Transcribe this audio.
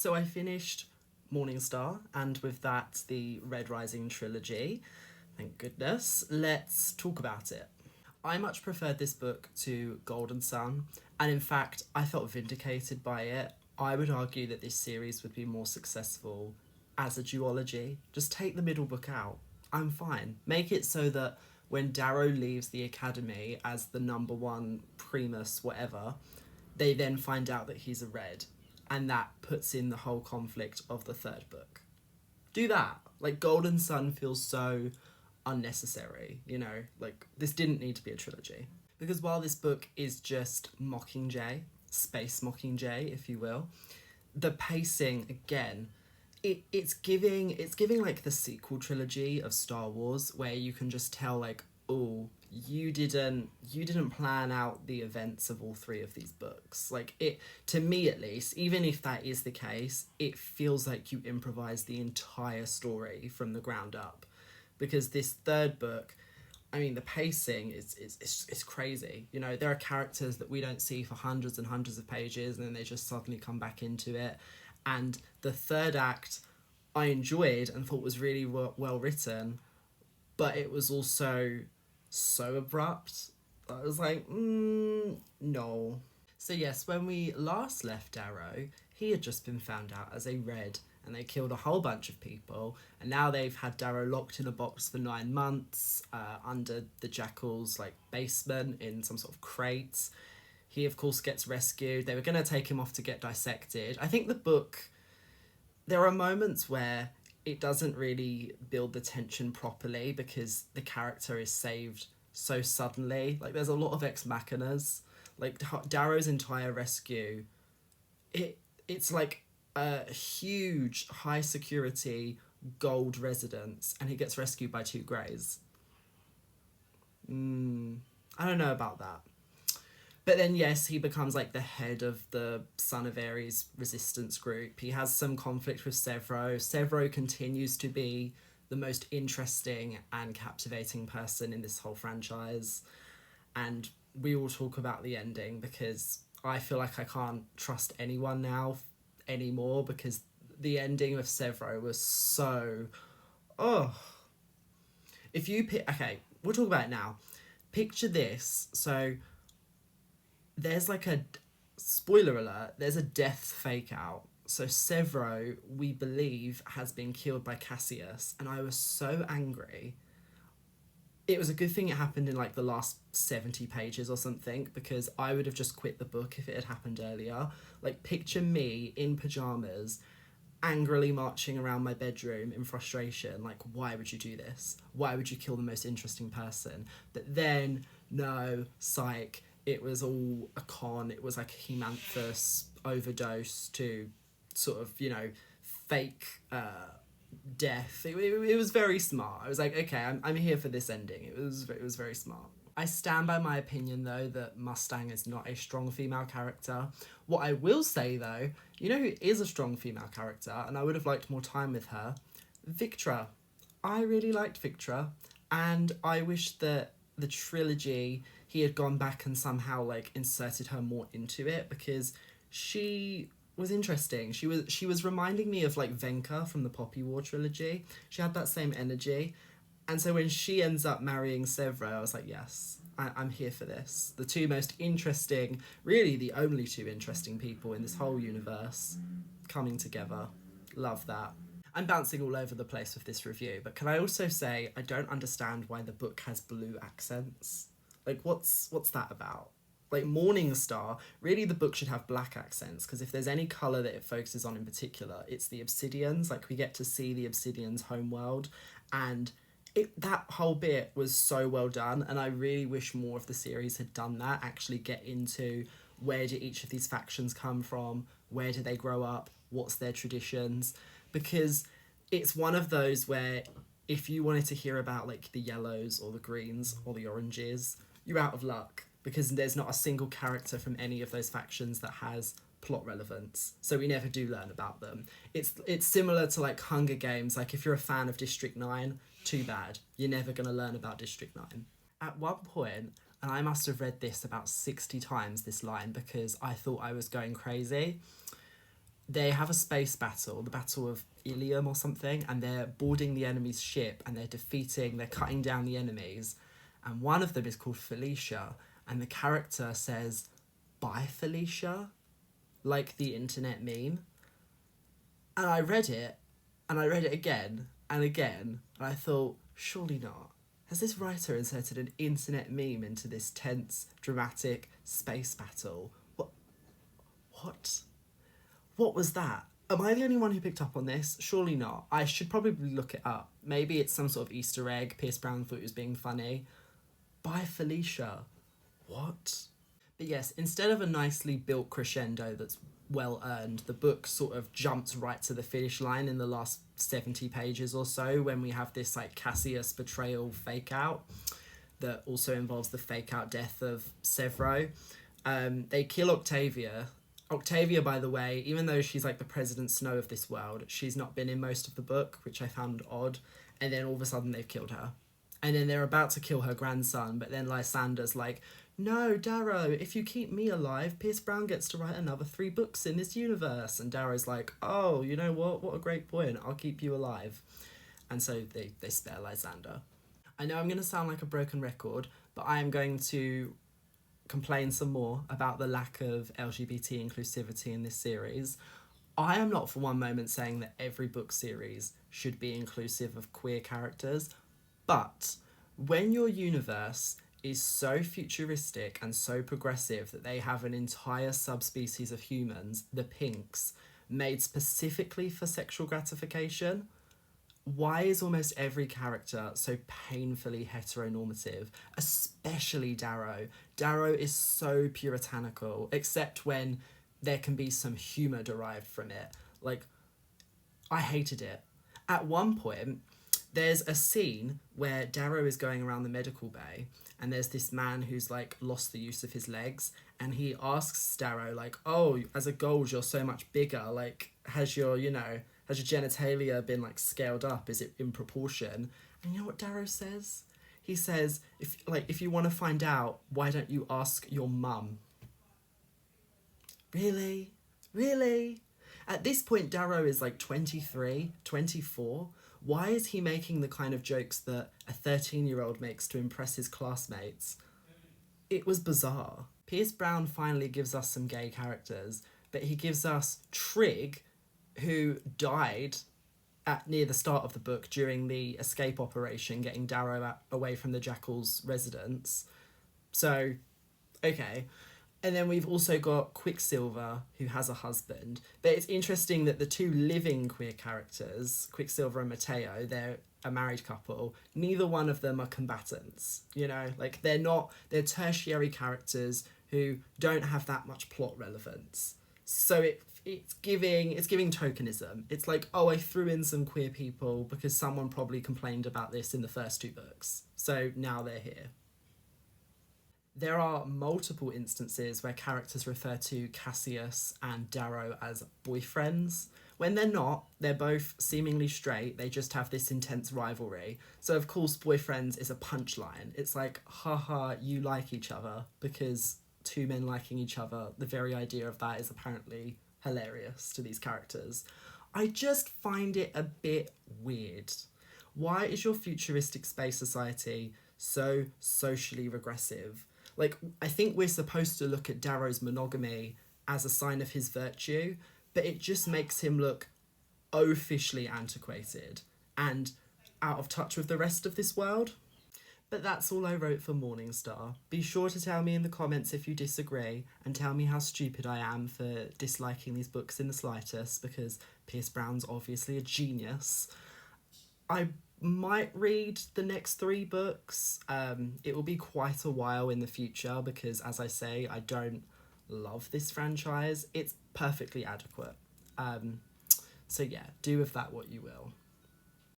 So I finished Morningstar, and with that, the Red Rising trilogy. Thank goodness. Let's talk about it. I much preferred this book to Golden Sun, and in fact, I felt vindicated by it. I would argue that this series would be more successful as a duology. Just take the middle book out. I'm fine. Make it so that when Darrow leaves the academy as the number one primus, whatever, they then find out that he's a red, and that puts in the whole conflict of the third book. Do that. Like, Golden Sun feels so unnecessary, you know? Like, this didn't need to be a trilogy. Because while this book is just Mockingjay, space Mockingjay, if you will, the pacing, again, it's giving like the sequel trilogy of Star Wars, where you can just tell, like, oh, you didn't plan out the events of all three of these books. Like, it, to me at least, even if that is the case, it feels like you improvised the entire story from the ground up. Because this third book, I mean, the pacing is crazy. You know, there are characters that we don't see for hundreds and hundreds of pages, and then they just suddenly come back into it. And the third act, I enjoyed and thought was really well written, but it was also so abrupt. I was like, no. So yes, when we last left Darrow, he had just been found out as a red, and they killed a whole bunch of people, and now they've had Darrow locked in a box for 9 months under the Jackal's like basement in some sort of crate. He of course gets rescued. They were going to take him off to get dissected. I think the book, there are moments where it doesn't really build the tension properly because the character is saved so suddenly. Like, there's a lot of ex machinas. Like, Darrow's entire rescue, it's like a huge high security gold residence, and he gets rescued by 2 greys. I don't know about that. But then, yes, he becomes like the head of the Son of Ares resistance group. He has some conflict with Severo. Severo continues to be the most interesting and captivating person in this whole franchise. And we will talk about the ending, because I feel like I can't trust anyone now anymore, because the ending of Severo was so... Oh. If you pick... Okay, we'll talk about it now. Picture this. So... there's like a, spoiler alert, there's a death fake out. So Severo, we believe, has been killed by Cassius, and I was so angry. It was a good thing it happened in like the last 70 pages or something, because I would have just quit the book if it had happened earlier. Like, picture me in pyjamas, angrily marching around my bedroom in frustration. Like, why would you do this? Why would you kill the most interesting person? But then, no, psych. It was all a con. It was like a hemanthus overdose to sort of, you know, fake death. It was very smart. I was like, okay, I'm here for this ending. It was very smart. I stand by my opinion, though, that Mustang is not a strong female character. What I will say, though, you know who is a strong female character, and I would have liked more time with her? Victra. I really liked Victra, and I wish that the trilogy, he had gone back and somehow like inserted her more into it, because she was interesting. She was reminding me of like Venka from the Poppy War trilogy. She had that same energy. And so when she ends up marrying Severo, I was like, yes, I'm here for this. The 2 most interesting, really the only 2 interesting people in this whole universe coming together. Love that. I'm bouncing all over the place with this review, but can I also say I don't understand why the book has blue accents? Like, what's that about? Like, Morningstar, really the book should have black accents, because if there's any colour that it focuses on in particular, it's the Obsidians. Like, we get to see the Obsidians' homeworld, and that whole bit was so well done, and I really wish more of the series had done that, actually get into where do each of these factions come from, where do they grow up, what's their traditions, because it's one of those where if you wanted to hear about like the yellows or the greens or the oranges, you're out of luck, because there's not a single character from any of those factions that has plot relevance, so we never do learn about them. It's similar to like Hunger Games. Like, if you're a fan of District 9, too bad, you're never going to learn about District 9. At one point, and I must have read this about 60 times, this line, because I thought I was going crazy, they have a space battle, the Battle of Ilium or something, and they're boarding the enemy's ship and they're cutting down the enemies. And one of them is called Felicia, and the character says, "Bye, Felicia," like the internet meme. And I read it, and I read it again and again, and I thought, surely not. Has this writer inserted an internet meme into this tense, dramatic space battle? What? What was that? Am I the only one who picked up on this? Surely not. I should probably look it up. Maybe it's some sort of Easter egg. Pierce Brown thought it was being funny. Bye, Felicia. What? But yes, instead of a nicely built crescendo that's well earned, the book sort of jumps right to the finish line in the last 70 pages or so, when we have this like Cassius betrayal fake out that also involves the fake out death of Severo. They kill Octavia. Octavia, by the way, even though she's like the President Snow of this world, she's not been in most of the book, which I found odd. And then all of a sudden they've killed her. And then they're about to kill her grandson, but then Lysander's like, "No, Darrow, if you keep me alive, Pierce Brown gets to write another 3 books in this universe." And Darrow's like, "Oh, you know what? What a great point. I'll keep you alive." And so they spare Lysander. I know I'm going to sound like a broken record, but I am going to complain some more about the lack of LGBT inclusivity in this series. I am not for one moment saying that every book series should be inclusive of queer characters, but when your universe is so futuristic and so progressive that they have an entire subspecies of humans, the Pinks, made specifically for sexual gratification, why is almost every character so painfully heteronormative, especially Darrow? Darrow is so puritanical, except when there can be some humour derived from it. Like, I hated it. At one point, there's a scene where Darrow is going around the medical bay, and there's this man who's like lost the use of his legs, and he asks Darrow like, "Oh, as a gold you're so much bigger, like has your genitalia been like scaled up? Is it in proportion?" And you know what Darrow says? He says, if you want to find out, why don't you ask your mum? Really? At this point, Darrow is like 23, 24. Why is he making the kind of jokes that a 13-year-old makes to impress his classmates? It was bizarre. Pierce Brown finally gives us some gay characters, but he gives us Trig, who died near the start of the book during the escape operation, getting Darrow away from the Jackal's residence. So, okay. And then we've also got Quicksilver, who has a husband. But it's interesting that the 2 living queer characters, Quicksilver and Mateo, they're a married couple. Neither one of them are combatants, you know? Like, they're tertiary characters who don't have that much plot relevance. So it's giving tokenism. It's like, oh, I threw in some queer people because someone probably complained about this in the first 2 books. So now they're here. There are multiple instances where characters refer to Cassius and Darrow as boyfriends. When they're not, they're both seemingly straight, they just have this intense rivalry. So of course boyfriends is a punchline. It's like, haha, you like each other, because 2 men liking each other, the very idea of that is apparently hilarious to these characters. I just find it a bit weird. Why is your futuristic space society so socially regressive? Like, I think we're supposed to look at Darrow's monogamy as a sign of his virtue, but it just makes him look officially antiquated and out of touch with the rest of this world. But that's all I wrote for Morningstar. Be sure to tell me in the comments if you disagree, and tell me how stupid I am for disliking these books in the slightest, because Pierce Brown's obviously a genius. I might read the next 3 books. It will be quite a while in the future because, as I say, I don't love this franchise. It's perfectly adequate. So yeah, do with that what you will.